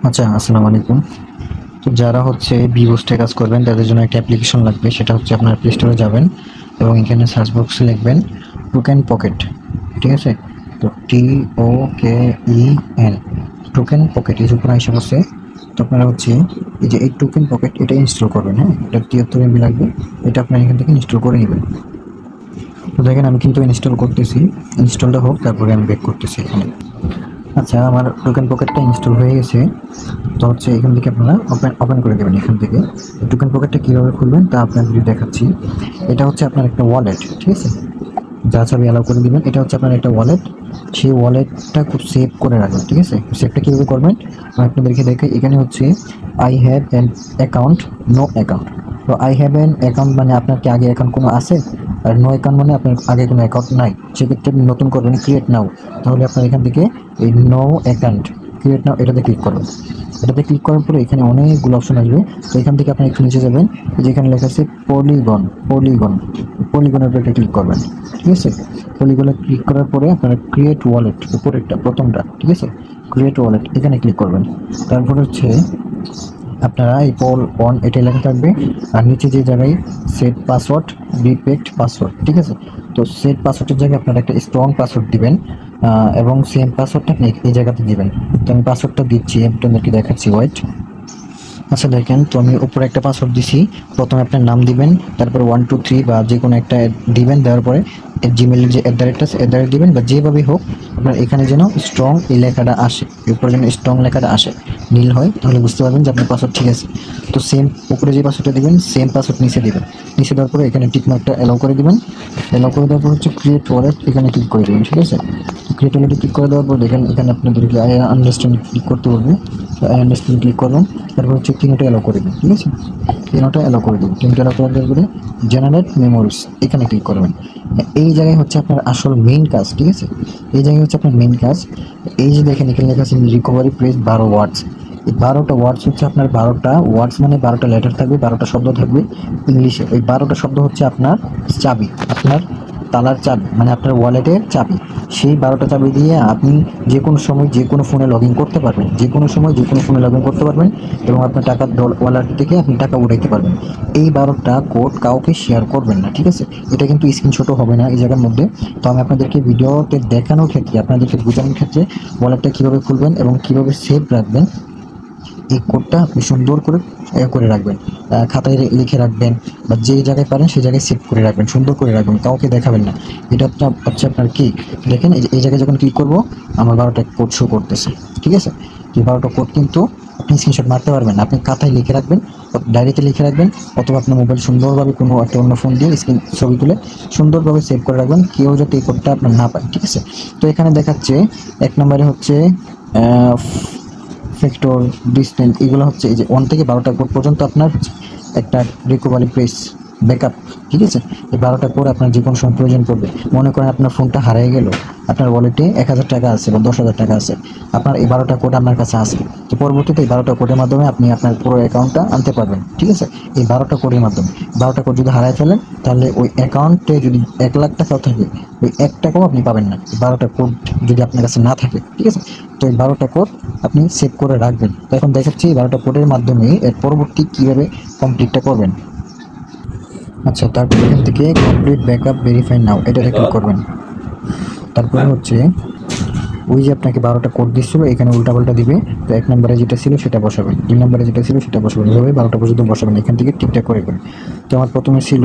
আচ্ছা, আসসালামু আলাইকুম। তো যারা হচ্ছে ভিভোসটে কাজ করবেন তাদের জন্য একটা অ্যাপ্লিকেশন লাগবে। সেটা হচ্ছে আপনার প্লে স্টোরে যাবেন এবং এখানে সার্চ বক্সে লিখবেন টোকেন পকেট। ঠিক আছে? তো TOKEN টোকেন পকেট এর উপরে এসে বসে। তো আপনারা হচ্ছে এই যে এই টোকেন পকেট এটা ইনস্টল করবেন। হ্যাঁ, এটা 73 MB লাগবে। এটা আপনারা এখান থেকে ইনস্টল করে নেবেন। তো দেখেন আমি কিন্তু ইনস্টল করতেছি। ইনস্টলটা হোক তারপরে আমি ব্যাক করতেছি এখানে। আচ্ছা, আমার টোকেন পকেটটা ইনস্টল হয়ে গেছে। তো হচ্ছে এখান থেকে আপনারা ওপেন করে দেবেন। এখান থেকে টোকেন পকেটটা কীভাবে খুলবেন তা আপনাদের দেখাচ্ছি। এটা হচ্ছে আপনার একটা ওয়ালেট, ঠিক আছে? যা ছবি অ্যালাউ করে দিবেন। এটা হচ্ছে আপনার একটা ওয়ালেট। সেই ওয়ালেটটা খুব সেভ করে রাখবেন, ঠিক আছে? সেভটা কীভাবে করবেন আমি আপনাদেরকে দেখাই। এখানে হচ্ছে I have an account, no account. তো আই হ্যাভ অ্যান অ্যাকাউন্ট মানে আপনার কি আগে অ্যাকাউন্ট কোনো আছে, আর নো অ্যাকাউন্ট মানে আপনার আগে কোনো অ্যাকাউন্ট নাই। সেক্ষেত্রে আপনি নতুন করবেন ক্রিয়েট নাও। তাহলে আপনার এখান থেকে এই নো অ্যাকাউন্ট ক্রিয়েট নাও এটাতে ক্লিক করবেন। এটাতে ক্লিক করার পরে এখানে অনেকগুলো অপশন আসবে। তো এখান থেকে আপনি একটু নিচে যাবেন, যেখানে লেখা আছে পলিগন। পলিগনের উপরে ক্লিক করবেন, ঠিক আছে? পলিগনে ক্লিক করার পরে আপনারা ক্রিয়েট ওয়ালেট উপরেরটা প্রথমটা, ঠিক আছে? ক্রিয়েট ওয়ালেট এখানে ক্লিক করবেন। তারপর হচ্ছে আপনারা এই পোল অন এটা লেখা থাকবে। আর নিচে যে জায়গায় সেট পাসওয়ার্ড, রিপিট পাসওয়ার্ড, ঠিক আছে? তো সেট পাসওয়ার্ডের জায়গায় আপনারা একটা স্ট্রং পাসওয়ার্ড দিবেন, এবং সেম পাসওয়ার্ডটা আপনি এই জায়গাতে দিবেন। তো আমি পাসওয়ার্ডটা দিচ্ছি, আপনাদেরকে দেখাচ্ছি, ওয়েট। আচ্ছা দেখেন, তো আমি উপরে একটা পাসওয়ার্ড দিছি। প্রথমে আপনার নাম দিবেন, তারপরে 1 2 3 বা যে কোনো একটা দিবেন। দেওয়ার পরে জিমেলের যে অ্যাট আছে অ্যাট দিবেন, বা যেভাবেই হোক আপনার এখানে যেন স্ট্রং এই লেখাটা আসে, উপরে যেন স্ট্রং লেখাটা আসে, নীল হয়, তাহলে বুঝতে পারবেন যে আপনার পাসওয়ার্ড ঠিক আছে। তো সেম উপরে যে পাসওয়ার্ডটা দিবেন সেম পাসওয়ার্ড নিচে দিবেন। নিচে দেওয়ার পরে এখানে টিক মার্কটা অ্যালাউ করে দিবেন। অ্যালাউ করে দেওয়ার পর হচ্ছে ক্রিয়েট ওয়ালেট এখানে ক্লিক করে দেবেন, ঠিক আছে? ক্রিয়েট ওয়ালেটে ক্লিক করে দেওয়ার পর দেখেন এখানে আপনাদেরকে আই আন্ডারস্ট্যান্ড ক্লিক করতে বলবে। আই আন্ডারস্ট্যান্ড ক্লিক করবেন। তারপর হচ্ছে তিনটা অ্যালাউ করে দিন, ঠিক আছে? তিনটা অ্যালাউ করে দিন। তিনটা অ্যালাউ করে দেওয়ার পরে জেনারেট মেমোরিজ এখানে ক্লিক করবেন। এই জায়গায় হচ্ছে আপনার আসল মেইন কাজ, ঠিক আছে? এই জায়গায় হচ্ছে আপনার মেইন কাজ। এই যে দেখেন এখানে লেখা আছে রিকভারি প্রেস 12 ওয়ার্ডস। এই 12টা ওয়ার্ডস হচ্ছে আপনার 12টা ওয়ার্ডস মানে 12টা লেটার থাকবে, 12টা শব্দ থাকবে ইংলিশে। ওই 12টা শব্দ হচ্ছে আপনার চাবি, আপনার তালার চাবি, মানে আপনার ওয়ালেটের চাবি। সেই 12টা চাবি দিয়ে আপনি যে কোনো সময় যে কোনো ফোনে লগ ইন করতে পারবেন, যে কোনো সময় যে কোনো ফোনে লগ ইন করতে পারবেন, এবং আপনার টাকা ওয়ালেট থেকে আপনি টাকা উঠাইতে পারবেন। এই 12টা কোড কাউকে শেয়ার করবেন না, ঠিক আছে? এটা কিন্তু স্ক্রিনশটও হবে না এই জায়গার মধ্যে। তো আমি আপনাদেরকে ভিডিওতে দেখানোর ক্ষেত্রে, আপনাদেরকে বোঝানোর ক্ষেত্রে ওয়ালেটটা কীভাবে খুলবেন এবং কীভাবে সেভ রাখবেন, এই কোডটা আপনি সুন্দর করে করে রাখবেন, খাতায় লিখে রাখবেন, বা যে জায়গায় পারেন সেই জায়গায় সেভ করে রাখবেন, সুন্দর করে রাখবেন, কাউকে দেখাবেন না। এটা হচ্ছে আপনার কি, দেখেন এই জায়গায় যখন ক্লিক করবো আমার 12টা কোড শো করতেছে, ঠিক আছে? এই 12টা কোড কিন্তু আপনি স্ক্রিনশট মারতে পারবেন, আপনি খাতায় লিখে রাখবেন, ডায়েরিতে লিখে রাখবেন, অথবা আপনার মোবাইল সুন্দরভাবে কোনো একটা অন্য ফোন দিয়ে স্ক্রিন ছবি তুলে সুন্দরভাবে সেভ করে রাখবেন, কেউ যাতে এই কোডটা আপনার না পায়, ঠিক আছে? তো এখানে দেখাচ্ছে 1 নম্বরে হচ্ছে ফ্যাক্টর, ডিস্টেন্স, এগুলো হচ্ছে এই যে 1 থেকে 12টা কোড পর্যন্ত আপনার একটা রিকভারি প্রেস ব্যাকআপ, ঠিক আছে? এই 12টা কোড আপনার যে কোনো সময় প্রয়োজন পড়বে। মনে করেন আপনার ফোনটা হারিয়ে গেল, আপনার ওয়ালেটে 1000 টাকা আছে বা 10,000 টাকা আছে, আপনার এই 12টা কোড আপনার কাছে আছে। তো পরবর্তীতে এই 12টা কোডের মাধ্যমে আপনি আপনার পুরো অ্যাকাউন্টটা আনতে পারবেন, ঠিক আছে? এই 12টা কোডের মাধ্যমে 12টা কোড যদি হারায় ফেলেন তাহলে ওই অ্যাকাউন্টে যদি 1 লাখ টাকাও থাকে, ওই 1 টাকাও আপনি পাবেন না, এই 12টা কোড যদি আপনার কাছে না থাকে, ঠিক আছে? তো এই 12টা কোড আপনি সেভ করে রাখবেন। তো এখন দেখাচ্ছি এই 12টা কোডের মাধ্যমে এর পরবর্তী কীভাবে কমপ্লিটটা করবেন। আচ্ছা, তারপর এখান থেকে কমপ্লিট ব্যাকআপ ভেরিফাই নাও এটাতে ক্লিক করবেন। তারপরে হচ্ছে ওই যে আপনাকে 12টা কোড দিচ্ছিল এখানে উল্টাপাল্টা দিবে। তো 1 নম্বরে যেটা ছিল সেটা বসাবেন, 2 নম্বরে যেটা ছিল সেটা বসাবেন, এভাবে 12টা পর্যন্ত বসাবেন, এখান থেকে ঠিকঠাক করে করে। তো আমার প্রথমে ছিল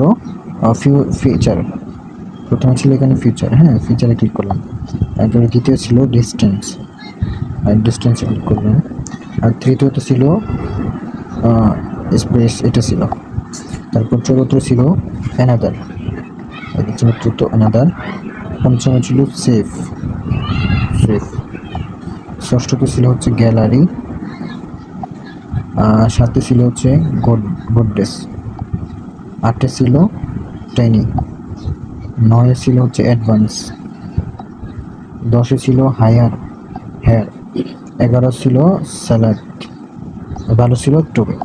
ফিচার, প্রথমে ছিল এখানে ফিচার, হ্যাঁ ফিচারে ক্লিক করলাম। তারপরে দ্বিতীয় ছিল ডিস্টেন্স, আর ডিস্টেন্সে ক্লিক করবেন। আর তৃতীয়ত ছিল স্পেস, এটা ছিল। তারপর চতুর্থ ছিল অ্যানাদার, চতুর্থ অ্যানাদার। পঞ্চমে ছিল সেফ, সেফ। ষষ্ঠতে ছিল হচ্ছে গ্যালারি। সাথে ছিল হচ্ছে গোড্রেস। আটে ছিল ট্রেনিং। 9 ছিল হচ্ছে অ্যাডভান্স। 10 ছিল হায়ার হেয়ার। 11 ছিল স্যালাড। 12 ছিল টোবে।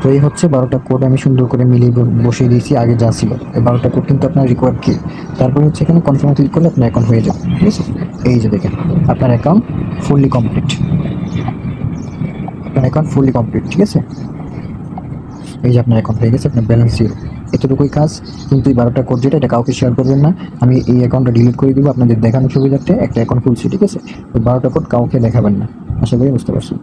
তো এই হচ্ছে 12টা কোড আমি সুন্দর করে মিলিয়ে বসিয়ে দিয়েছি আগে যা ছিল। এই 12টা কোড কিন্তু আপনার রিকোয়ার্ড কি, তারপরে হচ্ছে এখানে কনফার্ম ক্লিক করলে আপনার অ্যাকাউন্ট হয়ে যাবে, ঠিক আছে। এই যে দেখেন আপনার অ্যাকাউন্ট ফুললি কমপ্লিট, আপনার অ্যাকাউন্ট ফুললি কমপ্লিট, ঠিক আছে। এই যে আপনার অ্যাকাউন্ট হয়ে গেছে, আপনার ব্যালেন্স জিরো। এতটুকুই কাজ। কিন্তু এই 12টা কোড যেটা, এটা কাউকে শেয়ার করবেন না। আমি এই অ্যাকাউন্টটা ডিলিট করে দিব আপনাদের দেখানোর সুবিধার্থে। একটা অ্যাকাউন্ট খুলছি, ঠিক আছে। ওই 12টা কোড কাউকে দেখাবেন না। আশা করি বুঝতে পারছেন।